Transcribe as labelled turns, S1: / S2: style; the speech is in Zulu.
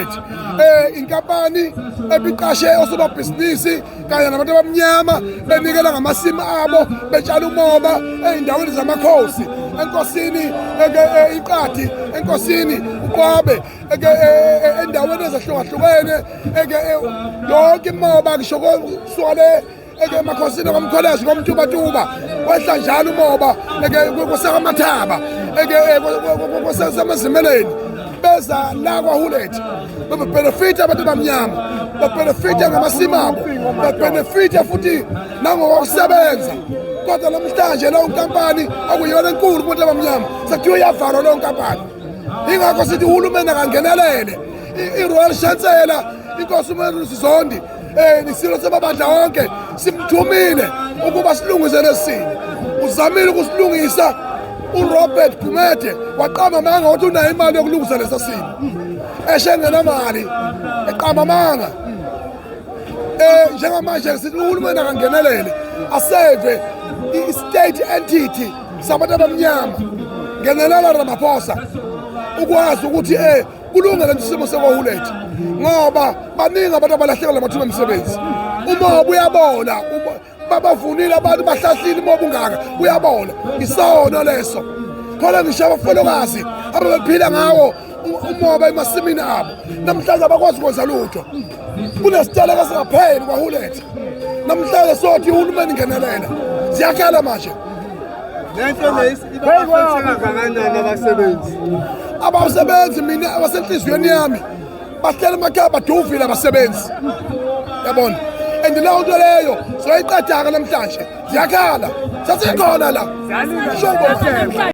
S1: kwaHulet inkampani ebiqashe osomabhizinisi kanye nabantu abamnyama benikela ngamasimu abo betshala umoba ey'ndaweni zamakhosi enkosini iqadi enkosini uqwabe endaweni ezahlukahlukene yonke imoba ngisho kusuka emakhosini kwamkholezo kwamtubatuba wehla njalo umoba kwesakamathaba kwesamazimeleni beza la kwaHulet bebhenefitha abantu abamnyama bebhenefitha ngamasimu abo bebhenefitha futhi nangokusebenza kodwa namhlanje leyo nkampani akuyona enkulu kubantu abamnyama sekuthiwa iyavalwa leyo nkampani ingakho sithi uhulumeni akangenelele i-Royal Chancellor inkosi uMandla Zondi nisilo semabandla wonke simthumile ukuba silungise lesimo uzamile ukusilungisa uRobert Gumede waqama amanga ukuthi unayo imali yokulungisa lesa simo eshengenamali eqama amanga njengamanje sithi uhulumeni akangenelele aseve i-state entity sabantu abamnyama ngenelela Ramaphosa ukwazi ukuthi kulungele isimo sekwaHulet ngoba baningi abantu abalahlekelwa amathuba emisebenzi umoba uyabola babavunile abantu bahlahlile umoba ungaka uyabola isona leso khona ngisho abafolokazi ababephila ngawo umoba emasimini abo namhlanje abakwazi ukwenza lutho kunesiteleka singapheli kwaHulet namhlanje sothi uhulumeni ngenelela ziyakhala manje
S2: lento ibafetheka kangakanani
S1: abasebenzi mina abasenhliziyweni yami bahlala emakhaya baduvile abasebenzi yabona and leyo nto leyo soyiqedaka namhlanje ziyakhala sasikhona la